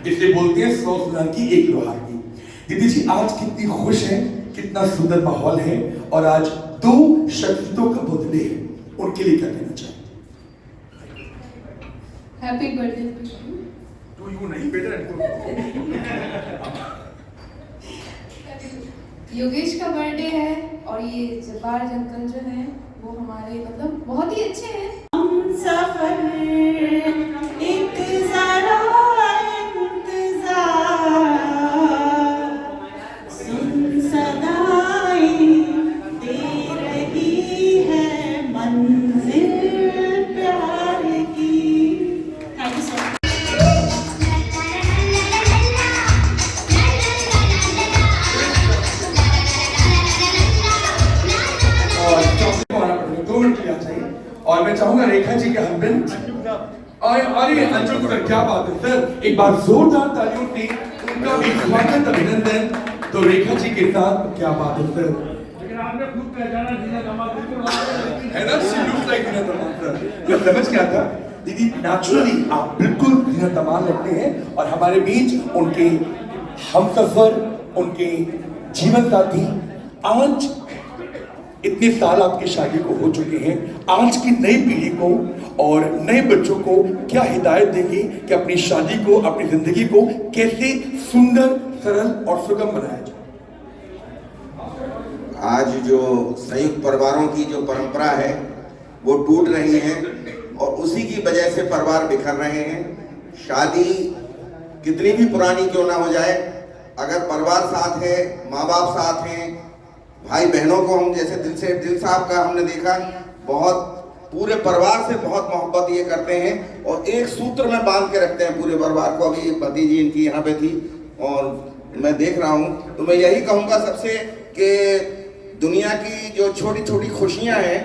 इसे बोलते हैं 100 सुनार की एक लोहार की। दीदी जी आज कितनी खुश है, कितना सुंदर माहौल है और आज दो शख्सियतों का बर्थडे है, उनके लिए क्या कहना चाहिए? हैप्पी बर्थडे टू यू नहीं बेटा, योगेश का बर्थडे है और ये जब्बार अंकल जो हैं वो हमारे मतलब बहुत ही अच्छे हैं। हम सफर एक जरा सुन सदाएं दे रही है मंजिल प्यार की। Thank you so much. और मैं चाहूंगा रेखा जी के हस्बैंड अरे अंशु सर, क्या बात है सर, एक बार जोरदार तालियों से उनका भी स्वागत अभिनंदन। तो रेखा जी के साथ क्या बात है सर, लेकिन आपने खुद पहचाना जीना दमाद है ना, शी लुक्स लाइक जीना दमाद सर। मैं समझ गया था दीदी, नेचुरली आप बिल्कुल जीना दमाद लगते हैं और हमारे बीच उनके हमसफर, उनके जीवन साथी आज इतने साल आपकी शादी को हो चुके हैं, आज की नई पीढ़ी को और नए बच्चों को क्या हिदायत देंगे कि अपनी शादी को, अपनी जिंदगी को कैसे सुंदर, सरल और सुगम बनाया जाए? आज जो संयुक्त परिवारों की जो परंपरा है वो टूट रही है और उसी की वजह से परिवार बिखर रहे हैं। शादी कितनी भी पुरानी क्यों ना हो जाए, अगर परिवार साथ है, माँ बाप साथ हैं, भाई बहनों को हम जैसे दिल साहब का हमने देखा, बहुत पूरे परिवार से बहुत मोहब्बत ये करते हैं और एक सूत्र में बांध के रखते हैं पूरे परिवार को। अभी भतीजी इनकी यहाँ पे थी और मैं देख रहा हूँ, तो मैं यही कहूँगा सबसे कि दुनिया की जो छोटी छोटी खुशियाँ हैं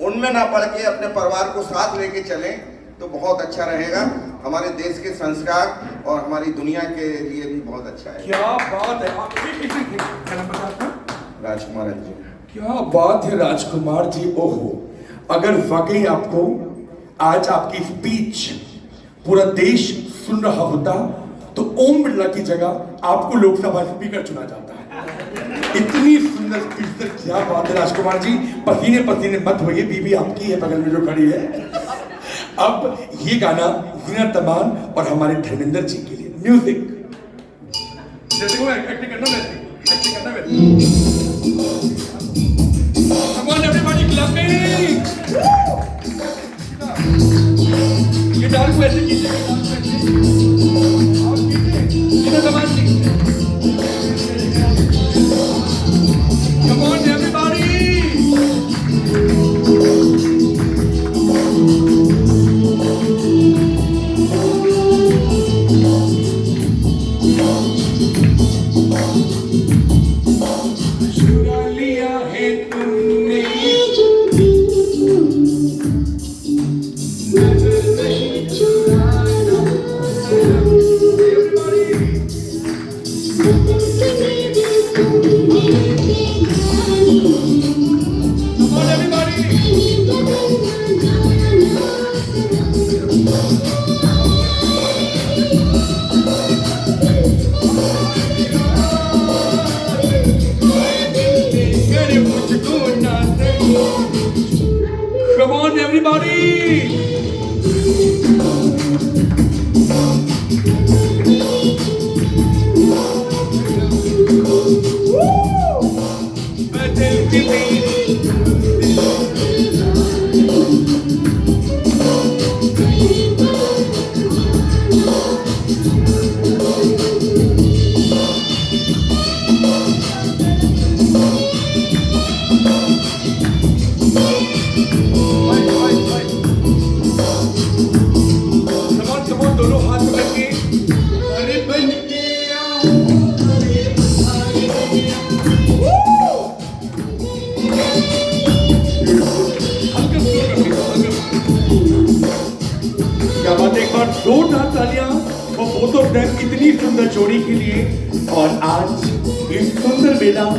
उनमें ना पड़ के अपने परिवार को साथ लेके चलें तो बहुत अच्छा रहेगा। हमारे देश के संस्कार और हमारी दुनिया के लिए भी बहुत अच्छा है। क्या बात है, राजकुमार जी, क्या बात है राजकुमार जी। ओहो, अगर वाकई आपको आज आपकी स्पीच पूरा देश सुन रहा होता तो ओम बिरला की जगह आपको लोकसभा स्पीकर चुना जाता है। इतनी सुंदर स्पीच सर, क्या बात है राजकुमार जी। पसीने पसीने मत होइए, बीबी आपकी है बगल में जो खड़ी है। अब ये गाना जीनत अमान और हमारे धर्मेंद्र जी के लिए म्यूजिक। जैसे वो एक्टिंग करना वैसे Come on everybody, clapping! Guitar को ऐसे कीजिए, और कीजिए, जीनत अमान जी। Come on everybody! चुरा लिया है तुमने come on, दोनों हाथ पकड़ के अरे बन के आओ क्या बात है, एक बार जोरदार तालियां और बोथ ऑफ देम इतनी सुंदर जोड़ी के लिए। और आज इस सुंदर मेला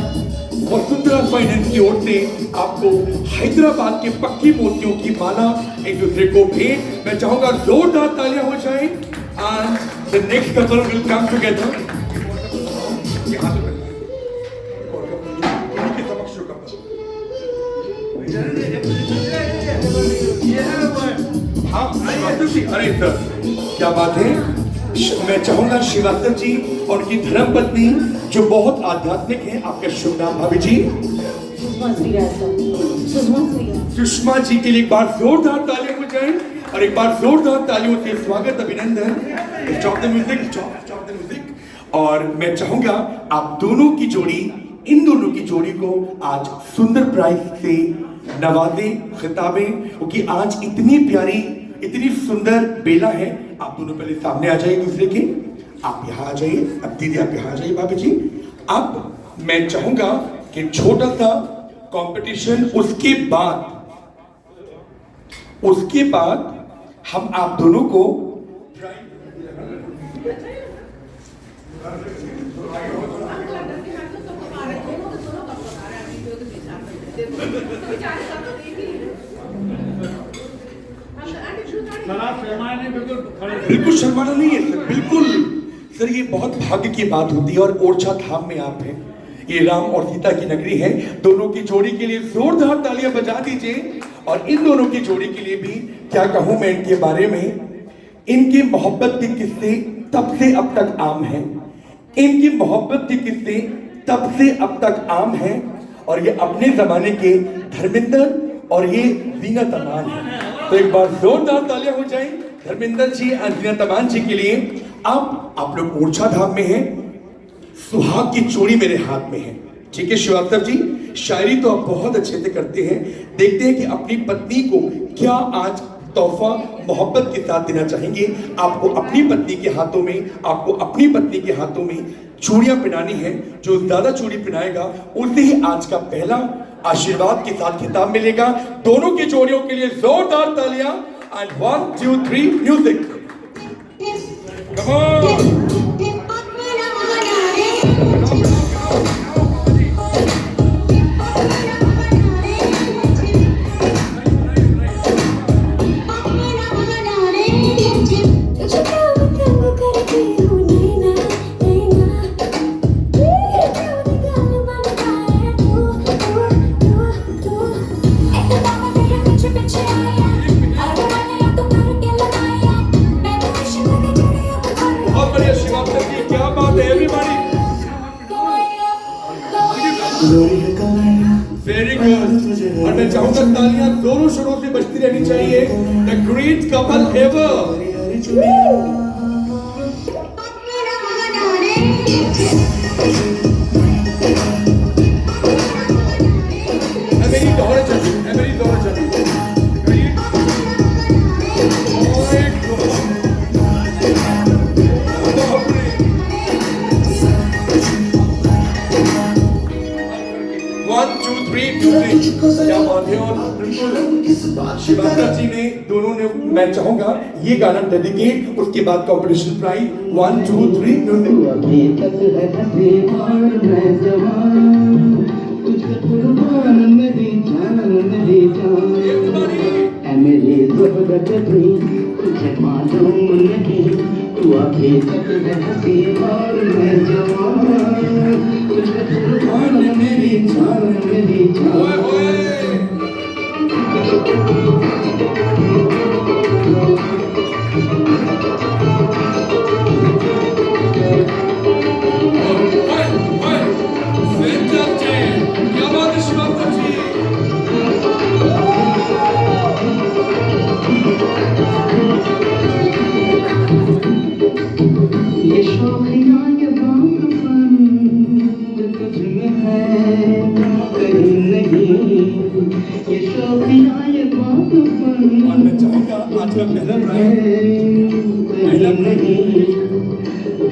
वसुंधरा फाइनेंस की ओर से आपको हैदराबाद के पक्की मोतियों की माला एक दूसरे को भेंट। मैं चाहूंगा जोरदार तालियां हो जाए। And the next couple will come together. अरे सर क्या बात है। मैं चाहूंगा श्रीवास्तव जी और उनकी धर्मपत्नी जो बहुत आध्यात्मिक है, आपका शुभ नाम भाभी जी? सुषमा जी के लिए एक बार जोरदार तालियां हो जाए और एक बार जोरदार तालियों से स्वागत, अभिनंदन। Stop the music, stop the music. और मैं चाहूंगा आप दोनों की जोड़ी, इन दोनों की जोड़ी को आज सुंदर प्राइज से नवाजे, खिताबें, क्योंकि आज इतनी प्यारी इतनी सुंदर बेला है। आप दोनों पहले सामने आ जाइए दूसरे के। आप यहाँ आ जाइए, अब दीदी आप यहाँ आ जाइए भाभी जी। अब मैं चाहूंगा कि छोटा सा कंपटीशन, उसके बाद हम आप दोनों को बिल्कुल शर्माना नहीं है सर, बिल्कुल सर। ये बहुत भाग्य की बात होती है और ओरछा धाम में आप हैं, ये राम और सीता की नगरी है। दोनों की जोड़ी के लिए जोरदार तालियां बजा दीजिए। और इन दोनों की जोड़ी के लिए भी क्या कहूं मैं इनके बारे में। इनकी मोहब्बत के किस्से तब से अब तक आम हैं। इनकी मोहब्बत के किस्से तब से अब तक आम हैं। और ये अपने जमाने के धर्मेंद्र और ये जीनत अमान है। तो एक बार जोरदार तालियां हो जाए धर्मेंद्र जी और जीनत अमान जी के लिए। अब आप लोग ओरछा धाम में हैं, सुहाग की चूड़ी मेरे हाथ में है। ठीक है श्रीवास्तव जी, शायरी तो आप बहुत अच्छे से करते हैं। देखते हैं कि अपनी पत्नी को क्या आज तोहफा मोहब्बत के साथ देना चाहेंगे। आपको अपनी पत्नी के हाथों में, आपको अपनी पत्नी के हाथों में चूड़ियां पहनानी है। जो ज्यादा चूड़ी पहनाएगा उसे ही आज का पहला आशीर्वाद के साथ खिताब मिलेगा। दोनों की जोड़ियों के लिए जोरदार तालियां। And 1 2 3 music, come on. Very good. और मैं चाहूंगा तालियां दोनों शुरू से बजती रहनी चाहिए। The great couple ever. मेरी दौड़ चली, मेरी दौड़ चली। क्या बात है। और शिवांकर जी ने, दोनों ने, मैं चाहूंगा ये गाना डेडिकेट, उसके बाद कॉम्पिटिशन प्राइज। 1 2 3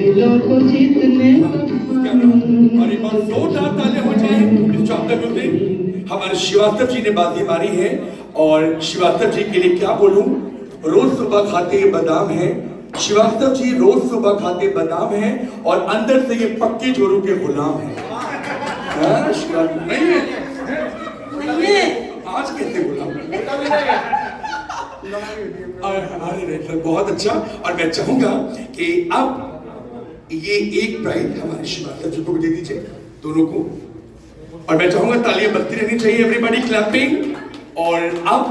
दिलों को जीतने और एक बार जोरदार तालियां हो जाए इस चैप्टर में। हमारे श्रीवास्तव जी ने बाजी मारी है और श्रीवास्तव जी के लिए क्या बोलूं, रोज सुबह खाते ये बादाम है। श्रीवास्तव जी रोज सुबह खाते बादाम है और अंदर से ये पक्के जोरों के गुलाम है। नहीं है आज कैसे गुलाम अरे सर बहुत अच्छा। और मैं चाहूंगा कि अब ये एक प्राइज हमारे श्रीवास्तव जी को भी दे दीजिए दोनों को। और मैं चाहूंगा तालियां बजती रहनी चाहिए, एवरीबॉडी क्लैपिंग। और अब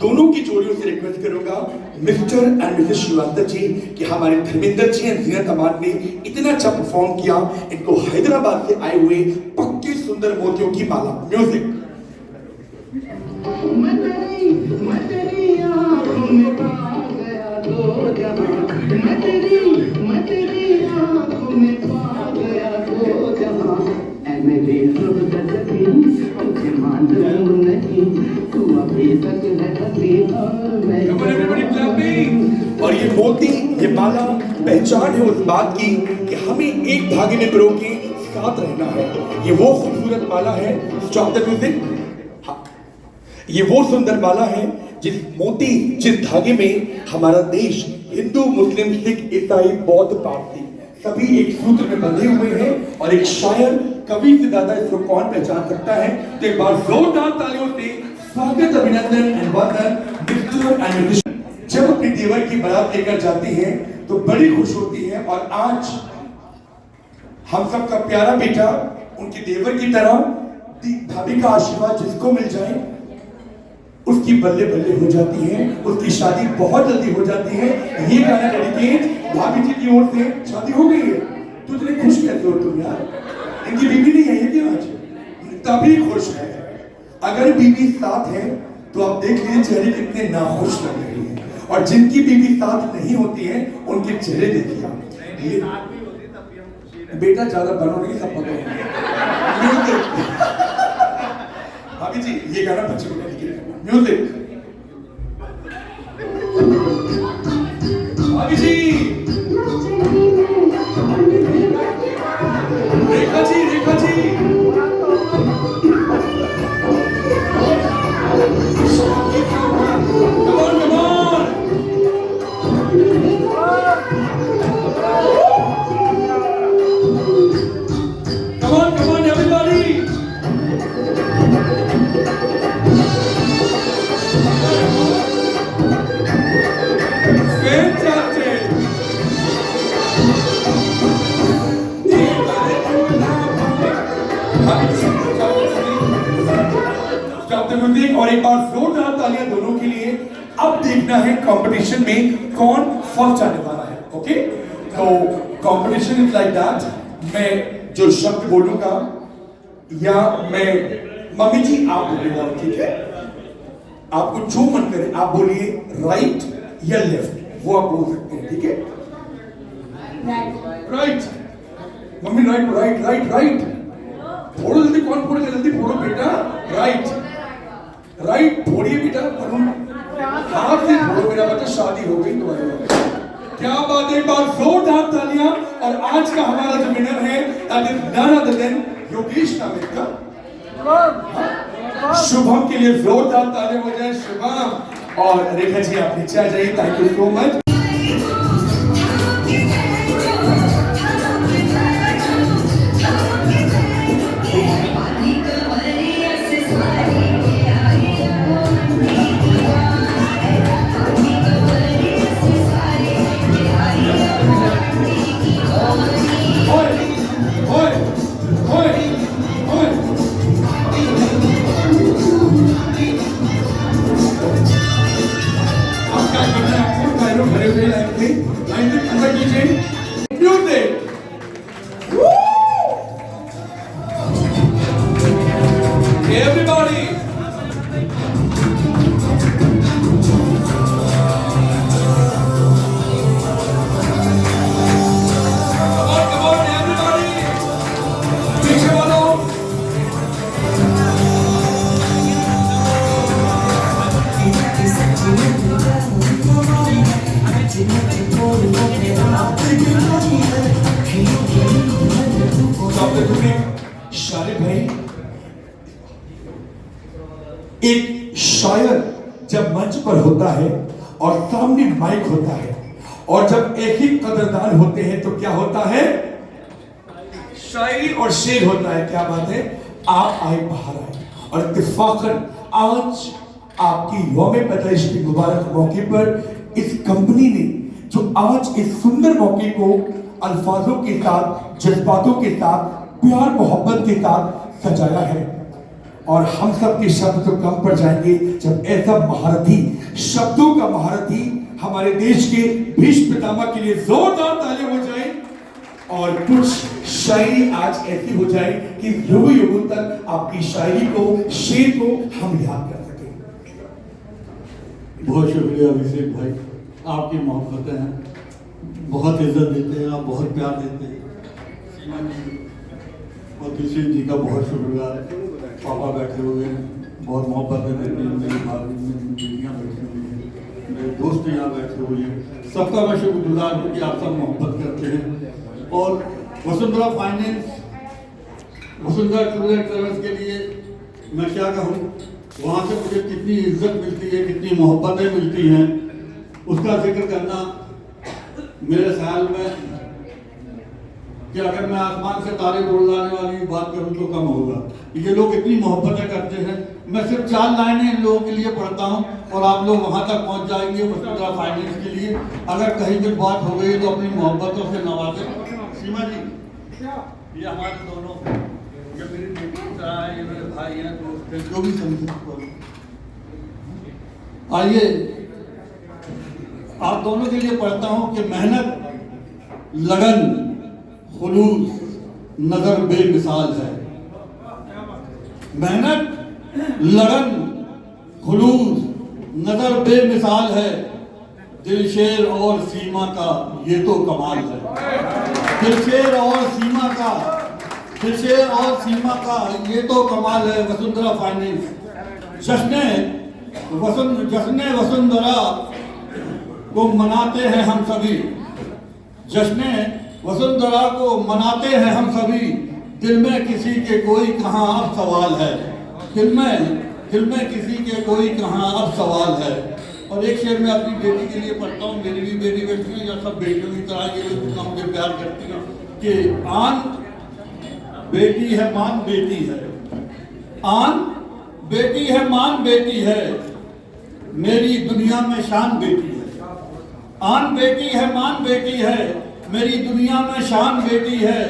दोनों की जोड़ियों से रिक्वेस्ट करूंगा mister and Mrs Srivastava ji कि हमारे धर्मेंद्र जी एंड जीनत अमान ने इतना अच्छा परफॉर्म किया, इनको हैदराबाद से आए हुए पक्के सुंदर मोतियों की माला। म्यूजिक। और ये मोती, ये माला पहचान है उस बात की कि हमें एक धागे में पिरो के साथ रहना है। ये वो खूबसूरत माला है, स्टॉप द म्यूजिक। हाँ, ये वो सुंदर माला है जिस मोती, जिस धागे में हमारा देश हिंदू, मुस्लिम, सिख, ईसाई, बौद्ध, पारसी सभी एक सूत्र में बंधे हुए हैं। और एक शायर, कवि से ज्यादा इसको कौन पहचान सकता है। तो एक बार जोरदार तालियों से स्वागत, अभिनंदन एंड वंदन मिस्टर एंड मिसेस। जब अपनी देवर की बारात लेकर जाती हैं तो बड़ी खुश होती है। और आज हम सबका प्यारा बेटा उनके देवर की तरह भाभी का आशीर्वाद जिसको मिल जाए उसकी बल्ले बल्ले हो जाती है, उसकी शादी बहुत जल्दी हो जाती है। ये गाना डेडिकेट भाभी जी की ओर से। शादी हो गई है तो इतने खुश कैसे हो तुम यार? इनकी बीवी नहीं आई है क्या आज? तभी खुश है। अगर बीवी साथ है तो आप देख लीजिए चेहरे कितने नाखुश लग रही है। और जिनकी बीवी साथ नहीं होती है उनके चेहरे देखिए आप। बेटा ज्यादा बनोगे सब पता है। भाभी जी ये गाना बच्चे को डेडिकेट। म्यूजिक। भाभी जी, Rekha ji, Rekha ji, come on, come on. Come on, come on, everybody. Fantastic. और एक बार जोरदार तालियां दोनों के लिए। अब देखना है कंपटीशन में कौन फर्स्ट आने वाला है। ओके, तो कंपटीशन इज लाइक दैट। मैं जो शब्द बोलूंगा या मैं, मम्मी जी आप बोलिएगा, ठीक है? आपको जो मन करे आप बोलिए, राइट या लेफ्ट, वो आप बोल सकते हैं, ठीक है? Right. Mummy right, right, right, right. फोड़ो जल्दी, कौन फोड़ेगा? जल्दी फोड़ो बेटा। राइट, राइट फोड़िए बेटा। हाथ से फोड़ो मेरा बच्चा, शादी हो गई तुम्हारी। क्या बात है, एक बार जोरदार तालियां। और आज का हमारा जो विनर है that is none other than Yogesh Namekar. Shubham के लिए जोरदार तालियां हो जाए। शुभम और रेखा जी आप नीचे आ जाइए। Thank you so much. शारे भाई, एक शायर जब मंच पर होता है और सामने माइक होता है और जब एक ही कदरदान होते हैं तो क्या होता है? शायरी और शेर होता है। क्या बात है, आप आए, बाहर आए और इत्तेफाकन आज आपकी यौम पैदाइश के मुबारक मौके पर इस कंपनी ने जो आज इस सुंदर मौके को अल्फाजों के साथ, जज्बातों के साथ, प्यार मोहब्बत के साथ सजाया है। और हम सब के शब्द तो कम पड़ जाएंगे जब ऐसा महारथी, शब्दों का महारथी हमारे देश के भीष्म पितामह के लिए जोरदार ताली हो जाए और कुछ शायरी आज ऐसी हो जाए कि युगों युगों तक आपकी शायरी को, शेर को हम याद कर सकें। बहुत शुक्रिया अभिषेक भाई, आपकी मोहब्बतें हैं, बहुत इज्जत देते हैं आप, बहुत प्यार देते हैं। सीमा जी और अभिषेक जी का बहुत शुक्रिया। पापा बैठे हुए हैं, बहुत मोहब्बतें देते हैं, मेरी बेटियाँ बैठी हुई हैं, मेरे दोस्त यहाँ बैठे हुए हैं, सबका मैं शुक्रगुजार हूँ कि आप सब मोहब्बत करते हैं। और Vasundhara finance, Vasundhara tour and travels के लिए मैं क्या कहूँ, वहाँ से मुझे कितनी इज्जत मिलती है, कितनी मोहब्बतें मिलती हैं, उसका जिक्र करना मेरे ख्याल में कि अगर मैं आसमान से तारे तोड़ लाने वाली बात करूं तो कम होगा। ये लोग इतनी मोहब्बतें करते हैं। मैं सिर्फ 4 लाइनें इन लोगों के लिए पढ़ता हूं और आप लोग वहां तक पहुंच जाएंगे वसुंधरा फाइनेंस के लिए। अगर कहीं भी बात हो गई तो अपनी मोहब्बतों से नवाजें। सीमा जी, ये हमारे दोनों, ये मेरी बेटी की तरह है, ये मेरे भाई हैं, दोस्त हैं, जो भी समझो। आइए आप दोनों के लिए पढ़ता हूं कि मेहनत, लगन, खुलूस, नजर बेमिसाल है। मेहनत, लगन, खुलूस, नजर बेमिसाल है। दिल शेर और सीमा का ये तो कमाल है। दिल शेर और सीमा का, दिल शेर और सीमा का ये तो कमाल है। वसुंधरा फाइनेंस जश्न वसुंधरा को मनाते हैं हम सभी। जश्न वसुंधरा को मनाते हैं हम सभी। दिल में किसी के कोई कहाँ अब सवाल है। दिल में किसी के कोई कहाँ अब सवाल है। और एक शेर मैं अपनी बेटी के लिए पढ़ता हूँ, मेरी भी बेटी बैठी है, या सब बेटियों की तरह ये लोग जितना मुझे प्यार करती हैं कि आन बेटी है, मान बेटी है। आन बेटी है, मान बेटी है, मेरी दुनिया में शान बेटी है। आन बेटी है, मान बेटी है, मेरी दुनिया में शान बेटी है।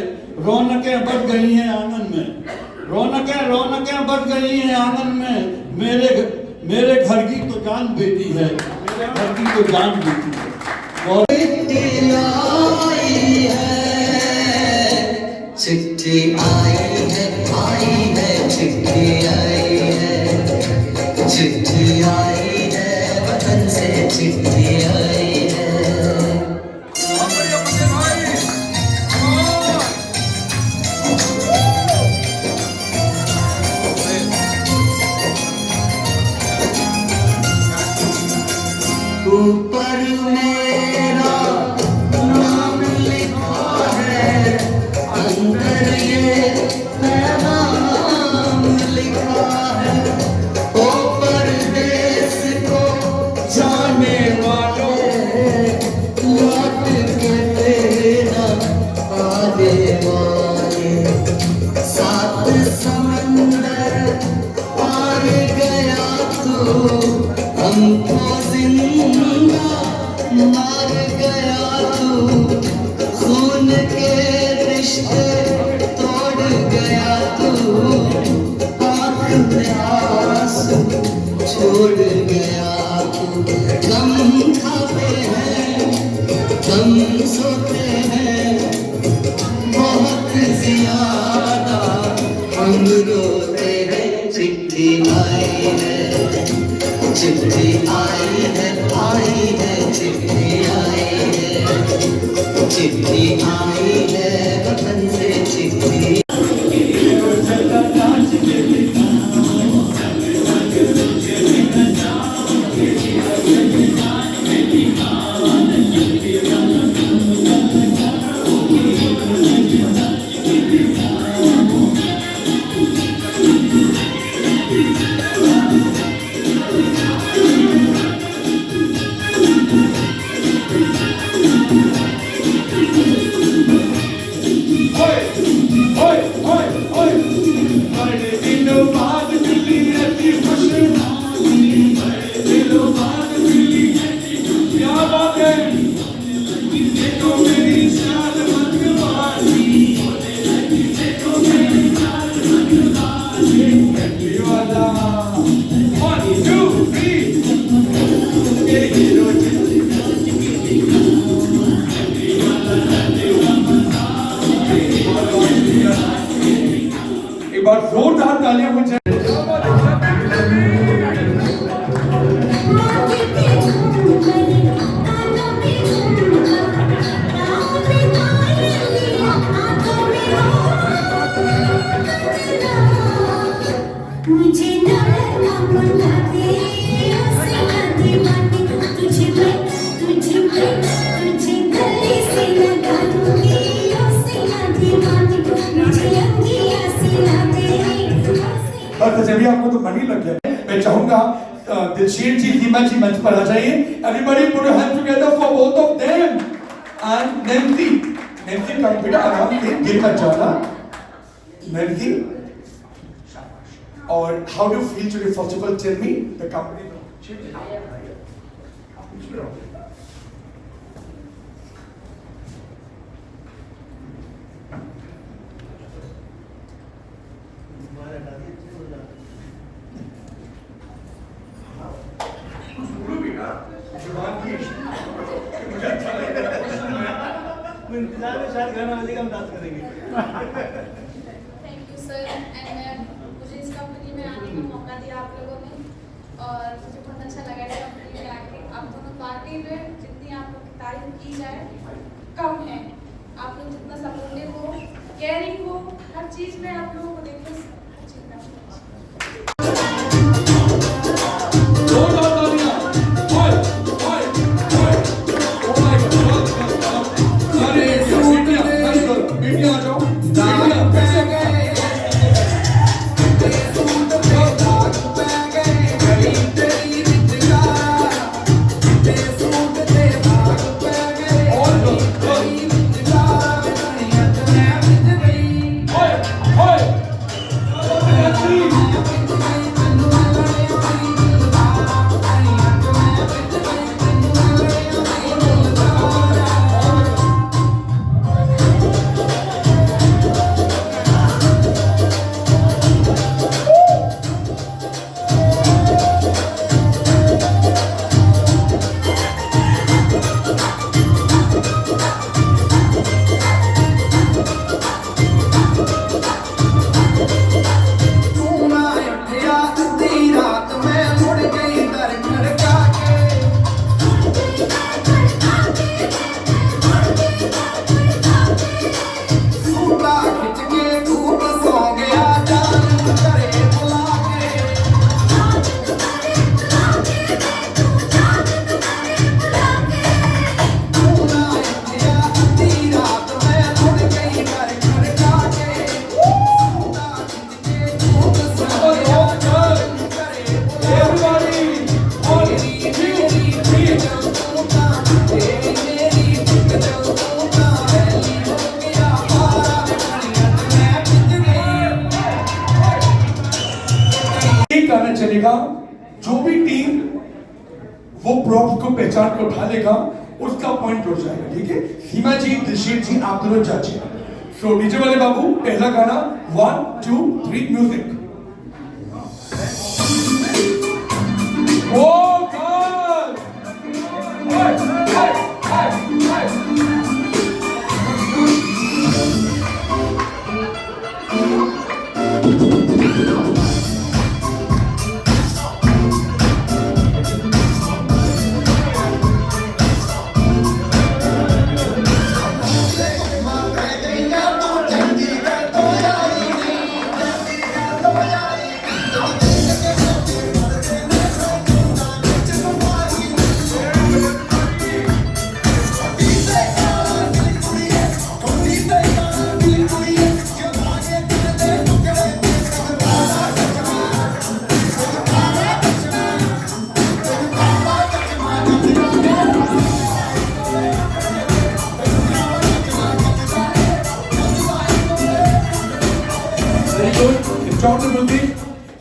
रौनकें बढ़ गई हैं आंगन में, रौनकें बढ़ गई हैं आंगन में। मेरे घर की तो जान बेटी है, मेरे घर की तो जान बेटी है। और चिट्ठी आई है, चिट्ठी आई है, चिट्ठी आई है, वतन से चिट्ठी आई है। ऊपर मेरा नाम लिखा है, अंदर ये पैगाम लिखा है। ओ परदेस को जाने वालों, लौट के तेरा आने वाले। 7 समंदर पार गया तू, हमको जिंदा मार गया तू। खून के रिश्ते तोड़ गया तू, आँख में आंसू छोड़ गया तू। गम खाते हैं, गम सोते हैं, बहुत ज्यादा हम रोते हैं। चिट्ठी आई है, चिट्ठी आई है, चिट्ठी आई है, चिट्ठी आई है, वतन से चिट्ठी। बार जोरदार तालियां हो जाए। मुझे और जब आपको तो मन ही लग गया, मैं चाहूंगा दिलशीर जी, सीमा जी मंच पर आ जाइए। Everybody put your hands together for both of them and Nancy. Nancy come बेटा, आराम से, गिर मत जाना। नैंसी, और how do feel today? First of all tell me the company. इंतजार में शायद गाना वाले का हम डांस करेंगे। थैंक यू सर, एंड मुझे इस कंपनी में आने का मौका दिया आप लोगों ने, और मुझे बहुत अच्छा लगा इस कंपनी में आके। आप दोनों पार्टी में जितनी आप लोग की तारीफ की जाए कम है। आप लोग जितना सपोर्टिव हो, केयरिंग हो, हर चीज़ में आप लोगों को देखो, हर चीज़ में गाना चलेगा, जो भी टीम वो प्रॉप्स को पहचान कर उठा लेगा उसका पॉइंट जुड़ जाएगा। ठीक है, सीमा जी, दिलशीर जी, आप दोनों जज हैं। सो डीजे वाले बाबू, पहला गाना 1 2 3 म्यूजिक। ओ गॉड,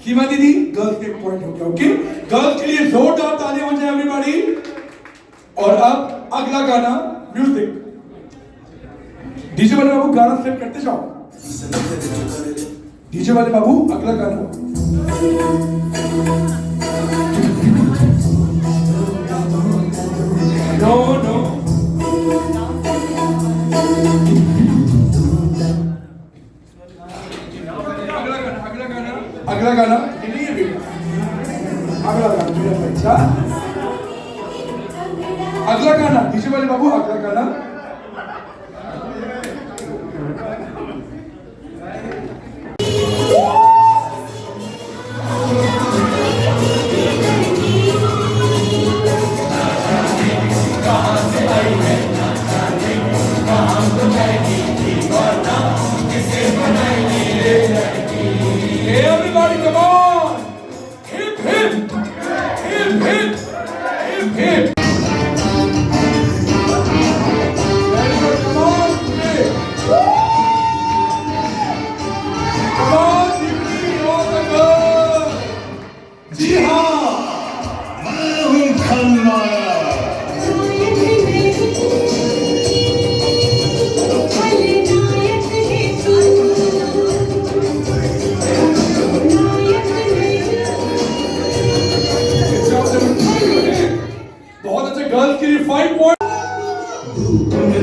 सीमा दीदी, गर्ल्स के पॉइंट हो गया। ओके, गर्ल्स के लिए जोरदार तालियां हो जाए एवरीबॉडी। और अब अगला गाना म्यूजिक। डीजे वाले बाबू गाना सेट करते जाओ। डीजे वाले बाबू अगला गाना। नो नो अगला गाना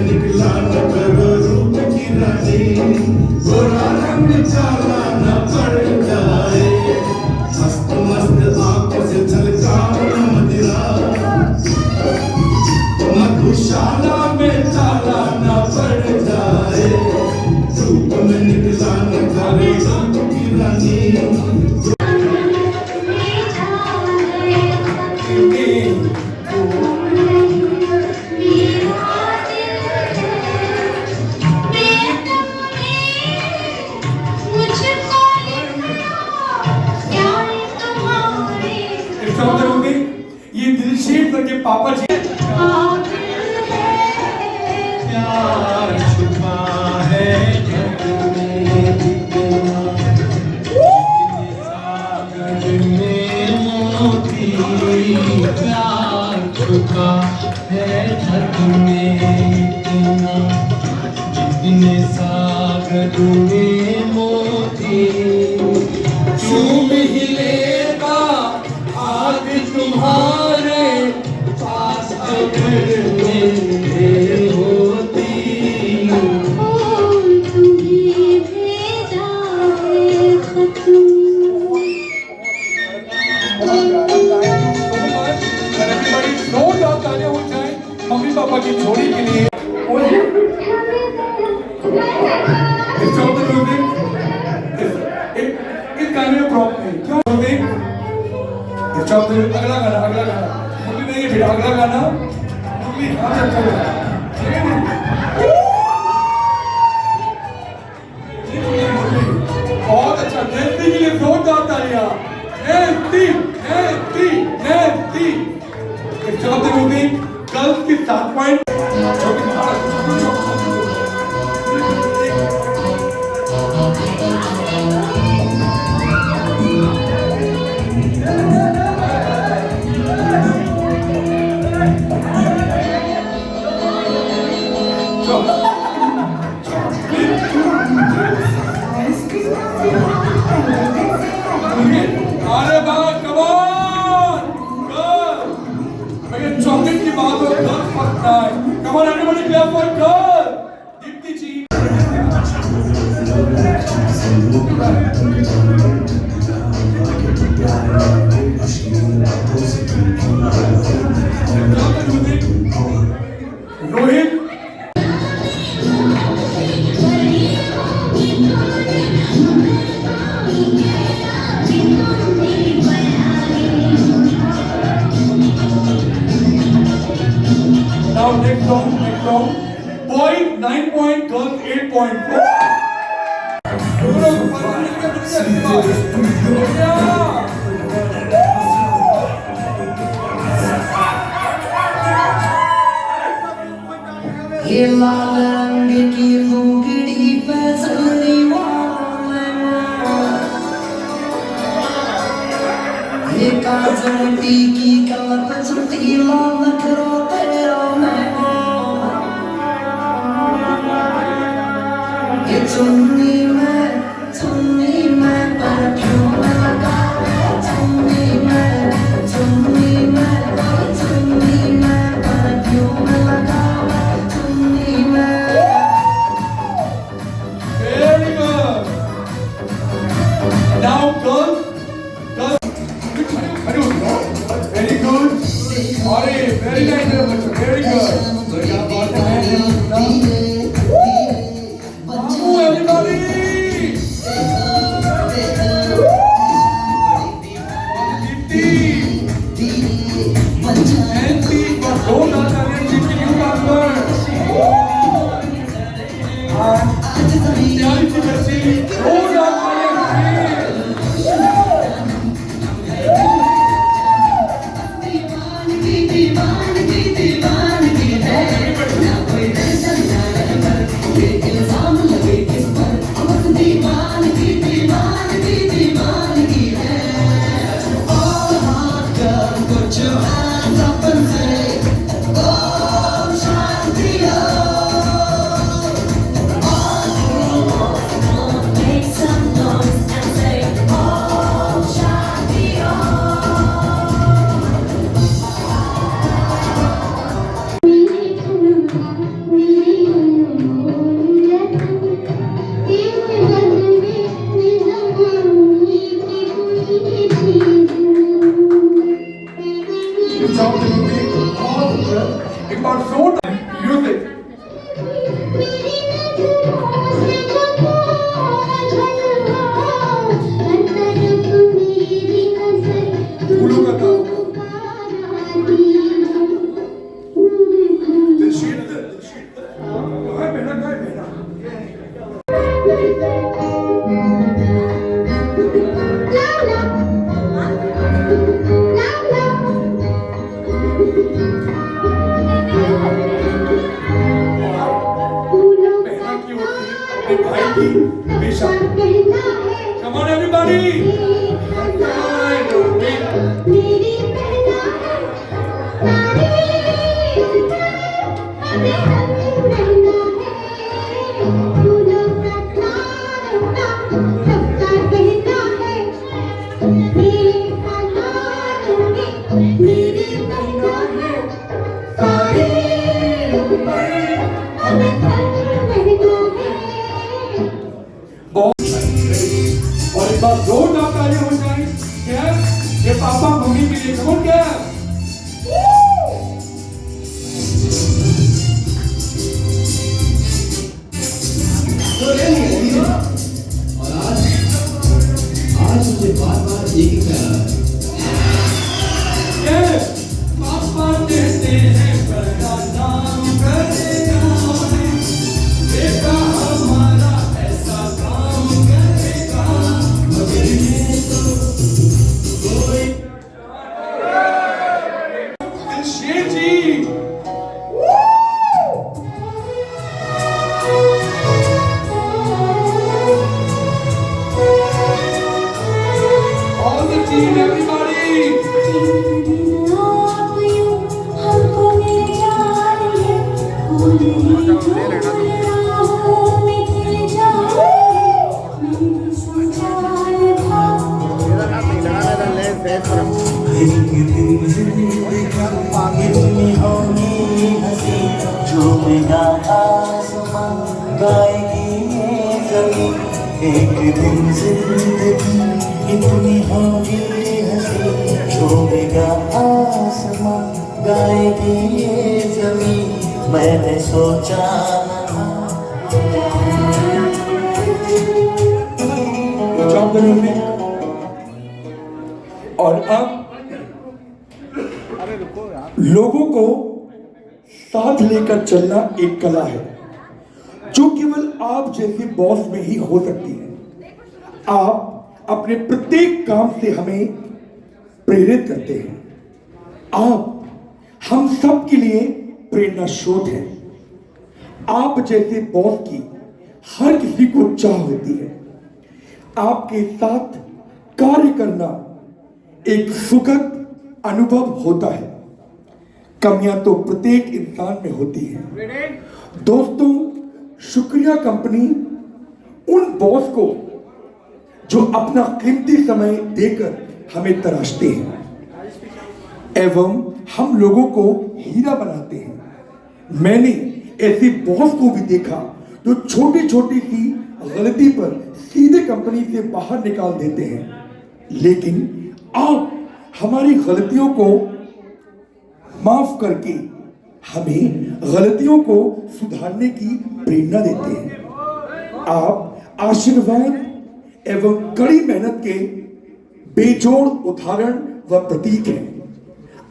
निकला न करो रूप की रानी, गोरा रंग जाला न पड़ जाए, मस्त मस्त आंखों से झलका मदिरा, मधुशाला में ताला न पड़ जाए, धूप में निकला न करो रूप की रानी। ये दिलशेर करके पापा जी प्यार छुपा है सागर में मोती, प्यार छुपा है छत में इतना, जितने सागर में मोती, चूम ही लेता आग तुम्हारे पास अगर मेरे होती। मम्मी पापा की जोड़ी के लिए इस गाने में प्रॉब्लम है क्यों? अगला गाना मम्मी नहीं बेटा, अगला गाना मम्मी बहुत अच्छा। नैन्सी के लिए जोरदार तालियां। नैन्सी गर्ल्स की 7 पॉइंट। अरे वाह, कम ऑन गर्ल, भैया चॉकलेट की बात हो, गर्ल पकता है। Come on everybody clap for girl. Deepti ji Rohit Now next song. Boys 9 point, girls 8 point. ये लाल रंग की लुगड़ी पे चलने वाला ये काजल की कलप छुट्टी लाल करो तेरा ये चुन्नी में परफ्यूम लगा, चुन्नी में परफ्यूम लगा, चुन्नी में। Very good. Now girls. Very good. अरे very nice मेरे बच्चों, very good. क्या बात है? Bravo everybody. Make some noise and say अपने भाई की हमेशा। Come on everybody! और एक बार जोरदार ताली हो जाए क्या ये पापा मम्मी के लिए कौन क्या और आज मुझे बार-बार एक ही कहा ये पापा कहते हैं बड़ा नाम करेगा बेटा हमारा ऐसा काम करेगा मगर ये तो कोई शेर जी all the team everybody एक दिन जिंदगी इतनी होगी हंसी झूमेगा आसमां गाएगी ये जमीन मैंने सोचा और अब लोगों को साथ लेकर चलना एक कला है जो केवल आप जैसे बॉस में ही हो सकती है। आप अपने प्रत्येक काम से हमें प्रेरित करते हैं। आप हम सब के लिए प्रेरणा स्रोत हैं। आप जैसे बॉस की हर किसी को चाह होती है। आपके साथ कार्य करना एक सुखद अनुभव होता है। कमियां तो प्रत्येक इंसान में होती हैं। दोस्तों, शुक्रिया कंपनी उन बॉस को जो अपना कीमती समय देकर हमें तराशते हैं एवं हम लोगों को हीरा बनाते हैं। मैंने ऐसे बॉस को भी देखा जो छोटी छोटी सी गलती पर सीधे कंपनी से बाहर निकाल देते हैं, लेकिन आप हमारी गलतियों को माफ करके हमें गलतियों को सुधारने की प्रेरणा देते हैं। आप आशीर्वाद एवं कड़ी मेहनत के बेजोड़ उदाहरण व प्रतीक हैं।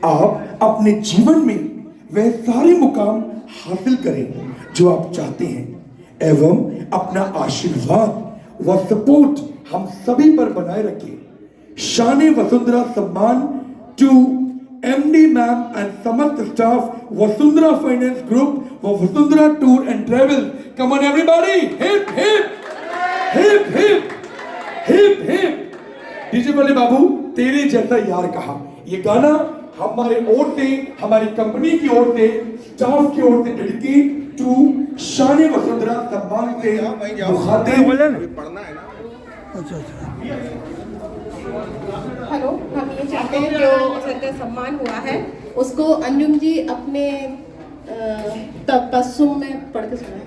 आप अपने जीवन में वह सारे मुकाम हासिल करें जो आप चाहते हैं एवं अपना आशीर्वाद व सपोर्ट हम सभी पर बनाए रखें। शान वसुंधरा सम्मान टू एमडी मैम एंड समस्त स्टाफ वसुंधरा फाइनेंस ग्रुप व Vasundhara tour and travel. Come on everybody, hip hip hip hip hip hip. DJ वाले बाबू, तेरे जैसा यार कहा, ये गाना हमारे ओर से, हमारी कंपनी की ओर से, स्टाफ की ओर से डेडिकेट टू शान वसुंधरा सम्मान से मुखातिब। पढ़ना है ना। हेलो, हम ये चाहते हैं जो सर का सम्मान हुआ है उसको अंजुम जी अपने तबस्सुम में पढ़ के सुनाएं।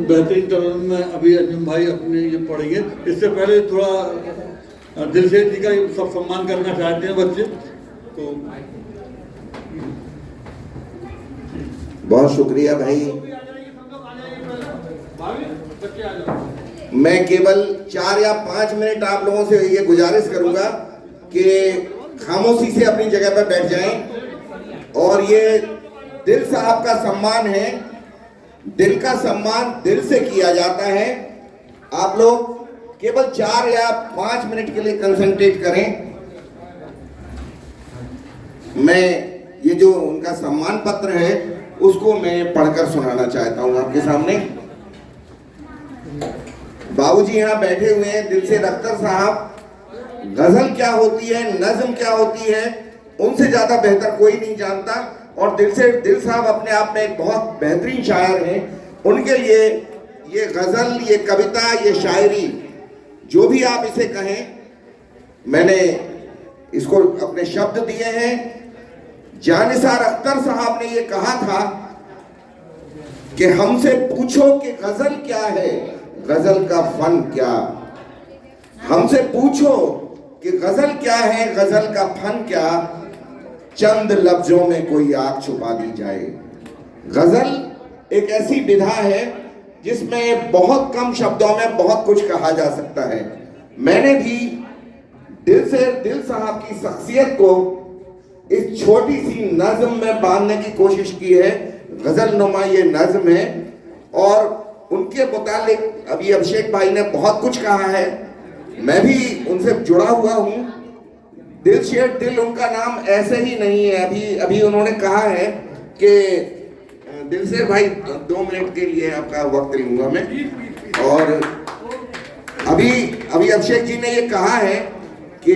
बेहतरीन तरह में अभी अंजुम भाई अपने ये पढ़ेंगे। इससे पहले थोड़ा दिल से जी का सब सम्मान करना चाहते हैं बच्चे, तो बहुत शुक्रिया भाई। मैं केवल 4 या 5 मिनट आप लोगों से ये गुजारिश करूंगा कि खामोशी से अपनी जगह पर बैठ जाएं। और ये दिल साहब का सम्मान है, दिल का सम्मान दिल से किया जाता है। आप लोग केवल 4 या 5 मिनट के लिए कंसंट्रेट करें। मैं ये जो उनका सम्मान पत्र है उसको मैं पढ़कर सुनाना चाहता हूं आपके सामने। बाबूजी यहाँ बैठे हुए हैं, दिलशेर अख्तर साहब। गजल क्या होती है, नज्म क्या होती है, उनसे ज्यादा बेहतर कोई नहीं जानता। और दिल साहब अपने आप में एक बहुत बेहतरीन शायर हैं। उनके लिए ये गजल, ये कविता, ये शायरी, जो भी आप इसे कहें, मैंने इसको अपने शब्द दिए हैं। जानिसार अख्तर साहब ने ये कहा था कि हमसे पूछो कि गजल क्या है, गजल का फन क्या। हमसे पूछो कि गजल क्या है, गजल का फन क्या, चंद लफ्जों में कोई आग छुपा दी जाए। गजल एक ऐसी विधा है जिसमें बहुत कम शब्दों में बहुत कुछ कहा जा सकता है। मैंने भी दिल साहब की शख्सियत को इस छोटी सी नज्म में बांधने की कोशिश की है। गजल नुमा ये नज्म है और उनके मुतालिक अभी अभिषेक भाई ने बहुत कुछ कहा है, मैं भी उनसे जुड़ा हुआ हूं। दिलशेर दिल उनका नाम ऐसे ही नहीं है। अभी उन्होंने कहा है कि दिलशेर भाई 2 मिनट के लिए आपका वक्त लूंगा मैं। और अभी अभिषेक जी ने ये कहा है कि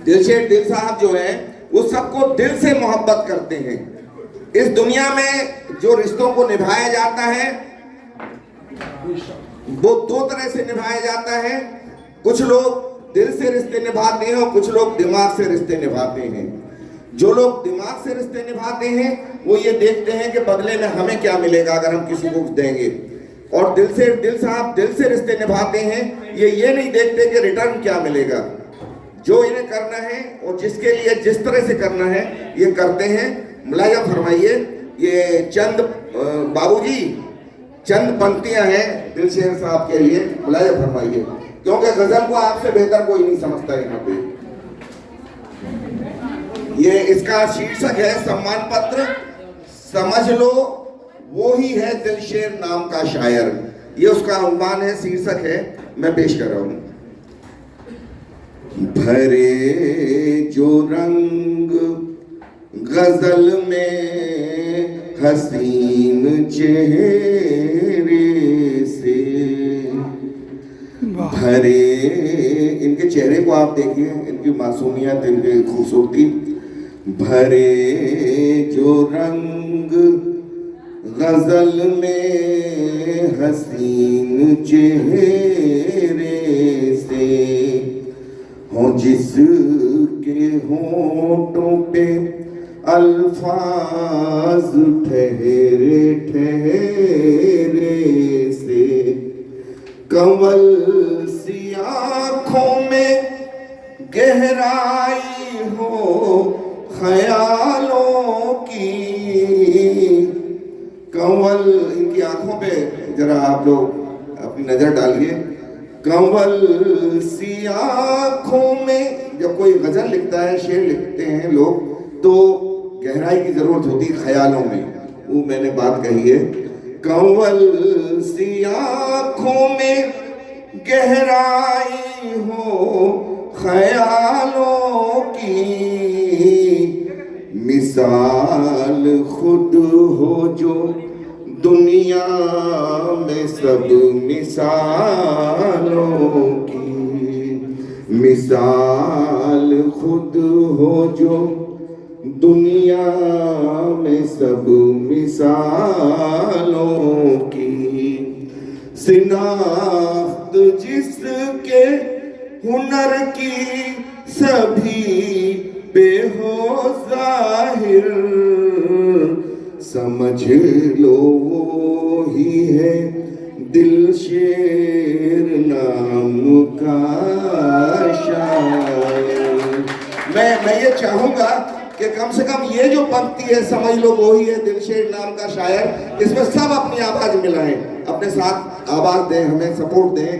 दिलशेर दिल साहब जो है वो सबको दिल से मोहब्बत करते हैं। इस दुनिया में जो रिश्तों को निभाया जाता है वो 2 तरह से निभाया जाता है। कुछ लोग दिल से रिश्ते निभाते हैं और कुछ लोग दिमाग से रिश्ते निभाते हैं। जो लोग दिमाग से रिश्ते निभाते हैं वो ये देखते हैं कि बदले में हमें क्या मिलेगा अगर हम किसी को कुछ देंगे। और दिल साहब दिल से रिश्ते निभाते हैं, ये नहीं देखते कि रिटर्न क्या मिलेगा। जो इन्हें करना है और जिसके लिए जिस तरह से करना है ये करते हैं। मुलायजा फरमाइए, ये चंद बाबूजी चंद पंक्तियां हैं दिलशेर साहब के लिए, मुलायजा फरमाइए, क्योंकि गजल को आपसे बेहतर कोई नहीं समझता यहाँ पे। ये इसका शीर्षक है सम्मान पत्र, समझ लो वो ही है दिलशेर नाम का शायर। ये उसका उन्वान है, शीर्षक है, मैं पेश कर रहा हूं। भरे जो रंग गजल में हसीन चेहरे से, भरे, इनके चेहरे को आप देखिए, इनकी मासूमियत, इनकी खूबसूरती। भरे जो रंग गजल में हसीन चेहरे से, हो जिसके होठों पे अल्फाज ठहरे ठहरे से, कंवल सी आँखों में गहराई हो ख्यालों की। कंवल, इनकी आंखों पे जरा आप लोग अपनी नजर डालिए। कंवल सी आँखों में, जब कोई गजल लिखता है, शेर लिखते हैं लोग, तो गहराई की जरूरत होती है ख्यालों में। वो मैंने बात कही है, कंवल सी आँखों में गहराई हो ख्यालों की, मिसाल खुद हो जो दुनिया में सब मिसालों की, मिसाल खुद हो जो दुनिया में सब मिसालों की, शिनाख्त जिसके हुनर की सभी पे हो जाहिर, समझ लो वो ही है दिलशेर नाम का शायर। मैं ये चाहूंगा कि कम से कम ये जो पंक्ति है, समझ लो वो ही है दिलशेर नाम का शायर, इसमें सब अपनी आवाज मिलाएं, अपने साथ आवाज दें, हमें सपोर्ट दें।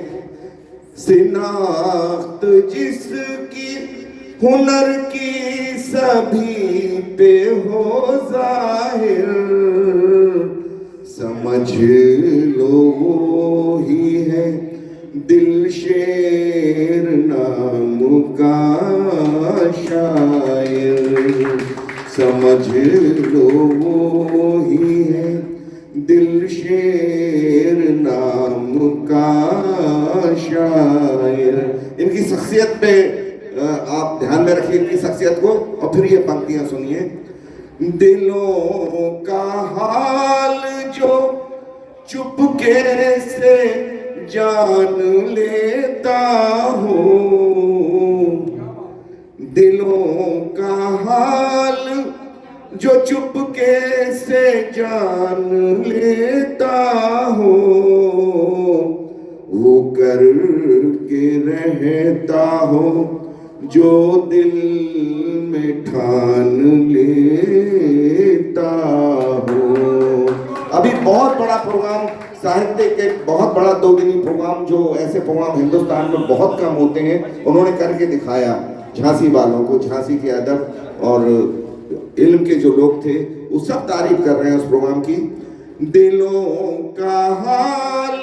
शिनाख्त जिसकी हुनर की सभी पे हो जाहिर, समझ लो वो ही है दिलशेर नाम का शायर, समझ लो वो ही है दिल शेर नाम का शायर। इनकी शख्सियत पे आप ध्यान में रखिए इनकी शख्सियत को, और फिर ये पंक्तियां सुनिए। दिलों का हाल जो चुपके से जान लेता हो, दिलों का हाल जो चुपके से जान लेता हो, वो कर के रहता हो जो दिल में ठान लेता हो। अभी बहुत बड़ा प्रोग्राम, साहित्य के बहुत बड़ा 2 दिनी प्रोग्राम, जो ऐसे प्रोग्राम हिंदुस्तान में बहुत कम होते हैं, उन्होंने करके दिखाया। झांसी वालों को, झांसी के अदब और इल्म के जो लोग थे वो सब तारीफ कर रहे हैं उस प्रोग्राम की। दिलों का हाल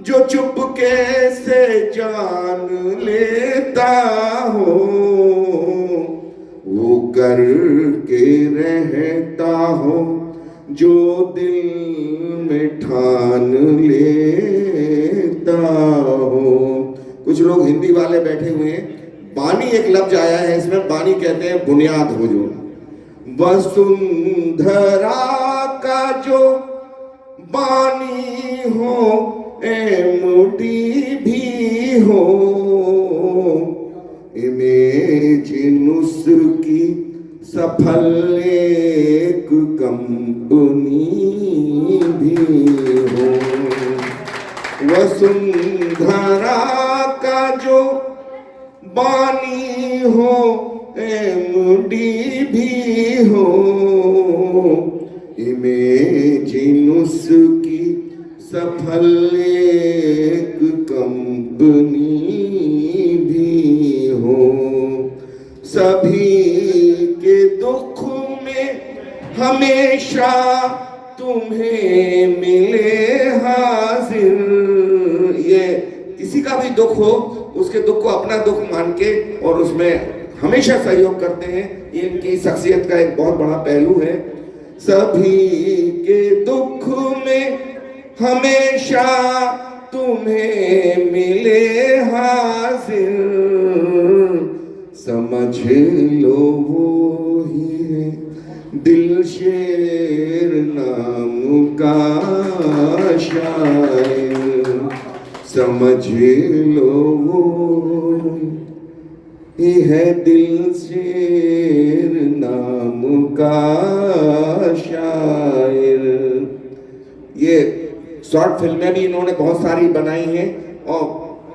जो चुपके से जान लेता हो, वो कर के रहता हो जो दिल में ठान लेता हो। कुछ लोग हिंदी वाले बैठे हुए हैं। बानी एक लफ्ज आया है इसमें, बानी कहते हैं बुनियाद हो जो। वसुंधरा का जो बानी हो एमडी भी हो, इमेजिन उसकी सफल एक कंपनी भी हो। वसुंधरा का जो बानी हो एमडी भी हो, इमेजिन उसकी सफल एक कंपनी भी हो। सभी के दुख में हमेशा तुम्हें मिले हाजिर। ये किसी का भी दुख हो उसके दुख को अपना दुख मान के और उसमें हमेशा सहयोग करते हैं, ये इनकी शख्सियत का एक बहुत बड़ा पहलू है। सभी के दुख में हमेशा तुम्हें मिले हाजिर, समझ लो वो ही है दिल शेर नाम का शायर। समझ लो वो ही है दिल शेर नाम का शायर। ये शॉर्ट फिल्में भी इन्होंने बहुत सारी बनाई हैं और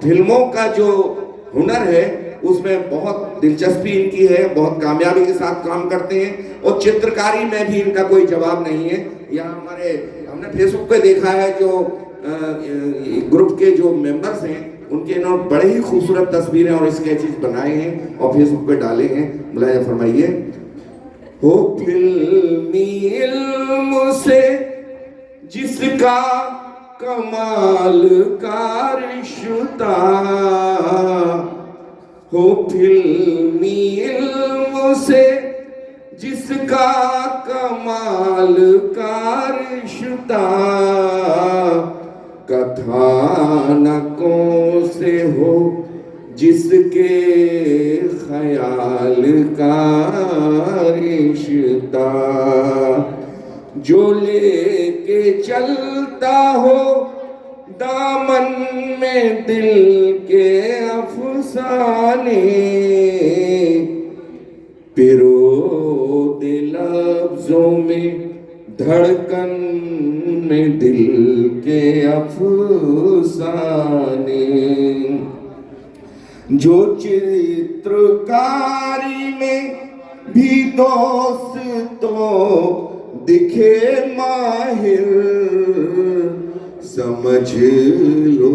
फिल्मों का जो हुनर है उसमें बहुत दिलचस्पी इनकी है, बहुत कामयाबी के साथ काम करते हैं और चित्रकारी में भी इनका कोई जवाब नहीं है। यहाँ हमने फेसबुक पे देखा है जो ग्रुप के जो मेंबर्स हैं उनके इन्होंने बड़े ही खूबसूरत तस्वीरें और स्केचेस बनाए हैं और फेसबुक पे डाले हैं। मुलायम फरमाइए। हो फिल्मी इल्म से जिसका कमाल का रिश्ता, हो फिल्मी इल्म से जिसका कमाल का रिश्ता, कथानकों से हो जिसके ख्याल का रिश्ता, जो लेके चलता हो दामन में दिल के अफसाने, पिरो दे लफ्जों में धड़कन में दिल के अफसाने, जो चित्रकारी में भी दोस्त तो दिखे माहिर, समझ लो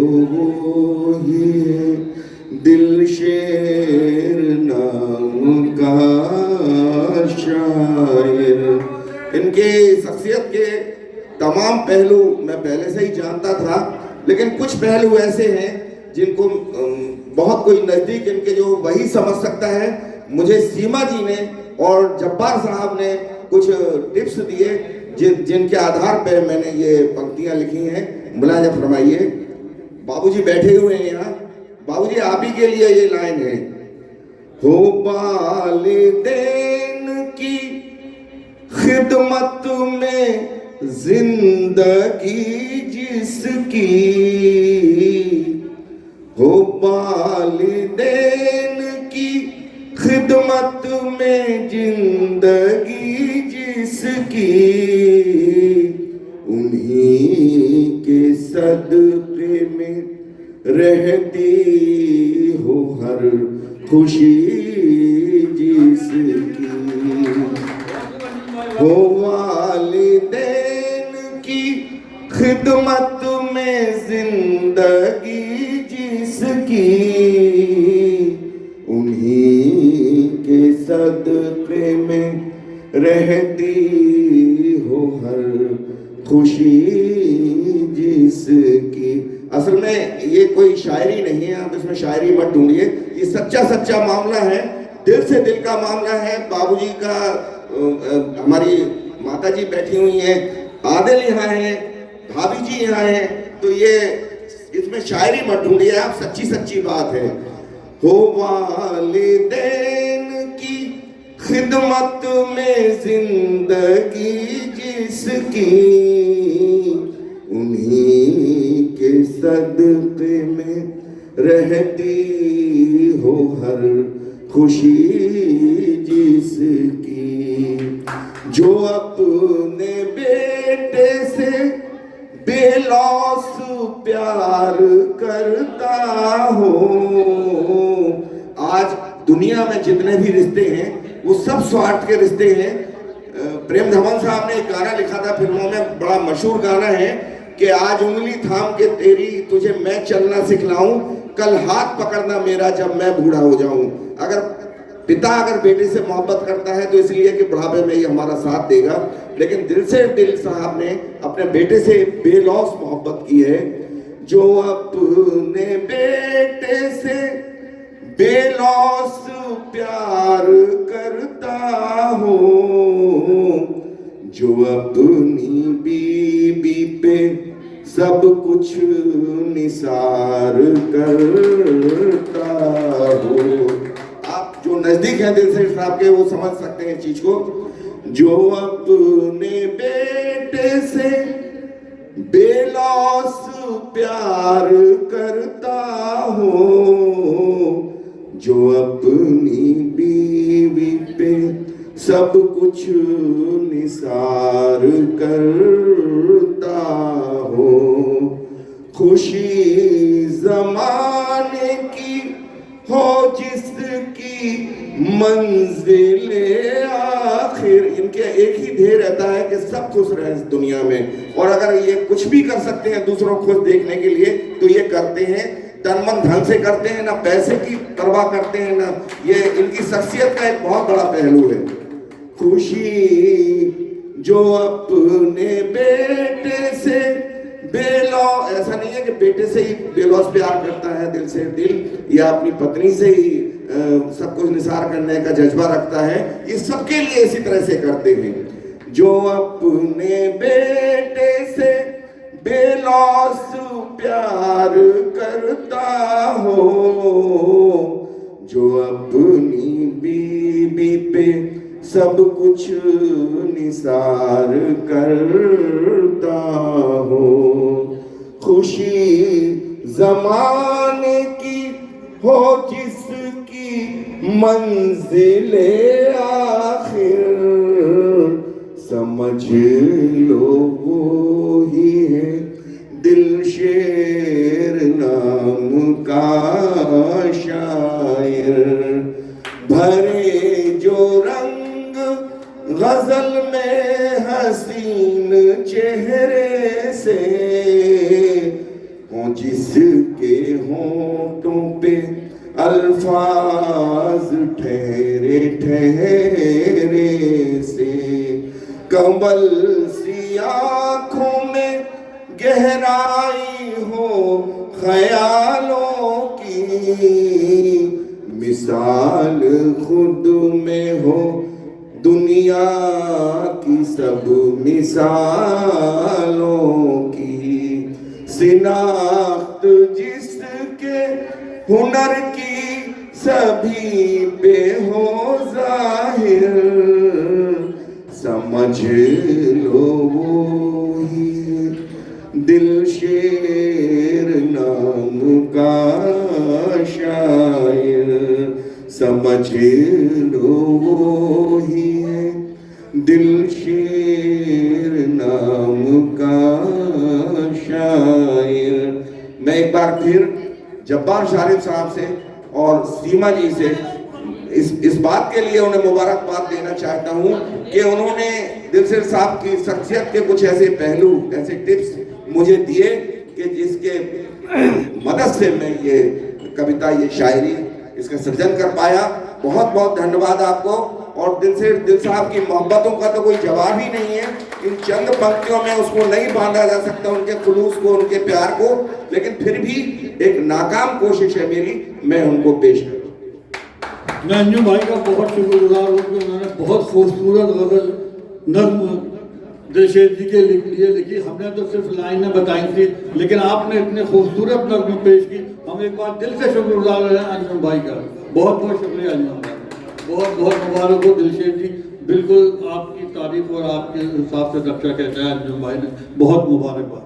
ये दिल शेर नाम का शायर। इनके शख्सियत के तमाम पहलू मैं पहले से ही जानता था, लेकिन कुछ पहलू ऐसे हैं जिनको बहुत कोई नज़दीक इनके जो वही समझ सकता है। मुझे सीमा जी ने और जब्बार साहब ने कुछ टिप्स दिए जिनके आधार पर मैंने ये पंक्तियां लिखी हैं। मुलाजा फरमाइए। बाबूजी बैठे हुए हैं यहाँ। बाबूजी आप ही के लिए ये लाइन है। हो वालिदैन की खिदमत में जिंदगी जिसकी, हो वालिदैन की खिदमत में जिंदगी जिसकी, उन्हीं के सदक़े में रहती हो हर खुशी जिसकी, हो वालिदैन की खिदमत में जिंदगी जिसकी, उन्हीं के सदक़े में रहती हो हर खुशी जिसकी। असल में ये कोई शायरी नहीं है, आप इसमें शायरी मत ढूंढिए। ये सच्चा सच्चा मामला है, दिल से दिल का मामला है। बाबूजी का, हमारी माताजी बैठी हुई हैं, आदिल यहाँ हैं, भाभी जी यहाँ हैं, तो ये इसमें शायरी मत ढूंढिए आप, सच्ची सच्ची बात है। हो वालिदैन की खिदमत में जिंदगी जिसकी, उन्हीं के सदक़े में रहती हो हर खुशी जिसकी, जो अपने बेटे से बेलौस प्यार करता हो। आज दुनिया में जितने भी रिश्ते हैं वो सब स्वार्थ के रिश्ते हैं। प्रेम धवन साहब ने एक गाना लिखा था फिल्मों में, बड़ा मशहूर गाना है कि आज उंगली थाम के तेरी तुझे मैं चलना सिखलाऊं, कल हाथ पकड़ना मेरा जब मैं बूढ़ा हो जाऊं। अगर पिता अगर बेटे से मोहब्बत करता है तो इसलिए कि बुढ़ापे में ही हमारा साथ देगा, लेकिन दिल से दिल साहब ने अपने बेटे से बेलौस मोहब्बत की है। जो अपने बेटे से बेलौस प्यार करता हो, जो अपनी बीबी पे सब कुछ निसार करता हो। आप जो नजदीक हैं दिल से साहब के वो समझ सकते हैं इस चीज को। जो अपने बेटे से बेलौस प्यार करता हो, जो अपनी बीवी पे सब कुछ निसार करता हो, खुशी जमाने की हो जिसकी मंजिले आखिर। इनके एक ही ध्येय रहता है कि सब खुश रहे इस दुनिया में, और अगर ये कुछ भी कर सकते हैं दूसरों को खुश देखने के लिए तो ये करते हैं। तन मन धन से करते हैं, ना पैसे की परवाह करते हैं, ना ये इनकी शख्सियत का एक बहुत बड़ा पहलू है। खुशी जो अपने बेटे से बेलौस, ऐसा नहीं है कि बेटे से ही बेलौस प्यार करता है दिल से दिल, या अपनी पत्नी से ही सब कुछ निसार करने का जज्बा रखता है, ये सबके लिए इसी तरह से करते हैं। जो अपने बेटे से बेलौस प्यार करता हो, जो अपनी बीबी पे सब कुछ निसार करता हो, खुशी जमाने की हो जिसकी मंजिले आखिर, समझ लो वो ही है दिल शेर नाम का शायर। भरे जो रंग गजल में हसीन चेहरे से, हो जिसके होठों पे अल्फाज ठहरे ठहरे से, कमल सी आँखों में गहराई हो ख्यालों की, मिसाल खुद में हो दुनिया की सब मिसालों की शिनाख्त जिसके हुनर की सभी पे हो जाहिर, समझ लो वो ही दिल शेर नाम का शायर, समझ लो वो ही है दिल शेर नाम का शायर। मैं एक बार फिर जब्बार शारिफ साहब से और सीमा जी से इस बात के लिए उन्हें मुबारकबाद देना चाहता हूं कि उन्होंने दिलशद साहब की शख्सियत के कुछ ऐसे पहलू, ऐसे टिप्स मुझे दिए कि जिसके मदद से मैं ये कविता, ये शायरी, इसका सृजन कर पाया। बहुत बहुत धन्यवाद आपको। और दिल साहब की मोहब्बतों का तो कोई जवाब ही नहीं है। इन चंद पंक्तियों में उसको नहीं बांधा जा सकता, उनके खुलूस को, उनके प्यार को, लेकिन फिर भी एक नाकाम कोशिश है मेरी, मैं उनको पेश करूं। मैं अंजुम भाई का बहुत शुक्रगुजार हूँ कि उन्होंने बहुत खूबसूरत गजल नज्म दिलशद जी के लिए लिखी। हमने तो सिर्फ लाइनें बताई थी, लेकिन आपने इतने खूबसूरत नज्म पेश की। हम एक बार दिल से शुक्रगुजार हैं अंजुम भाई का। बहुत बहुत शुक्रिया अंजुम भाई, बहुत बहुत मुबारक हो दिलशद जी। बिल्कुल आपकी तारीफ और आपके हिसाब से रक्षा कहता है अंजुम भाई ने, बहुत मुबारकबाद।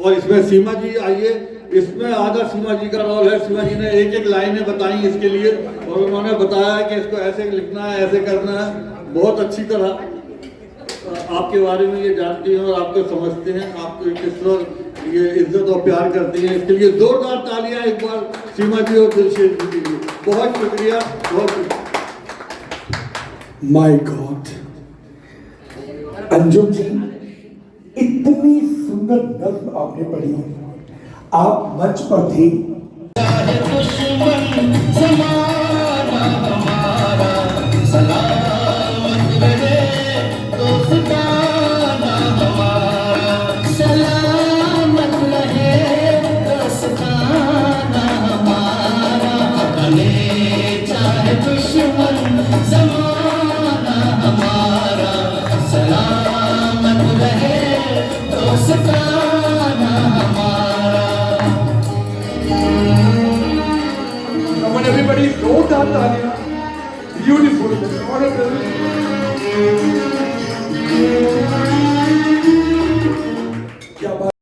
और इसमें सीमा जी आइए, इसमें आधा सीमा जी का रोल है। सीमा जी ने एक एक लाइनें बताई इसके लिए और उन्होंने बताया कि इसको ऐसे लिखना है, ऐसे करना है। बहुत अच्छी तरह आपके बारे में ये जानती हैं और आपको समझते हैं, आपको किस तरह ये इज्जत और प्यार करती हैं। इसके लिए जोरदार तालियां एक बार सीमा जी और दिलशद जी के लिए। बहुत शुक्रिया, बहुत शुक्रिया। माय गॉड, अंजुम जी, इतनी सुंदर नज्म आपने पढ़ी, आप मंच पर थी। Everybody, जोरदार तालियां। Beautiful, wonderful.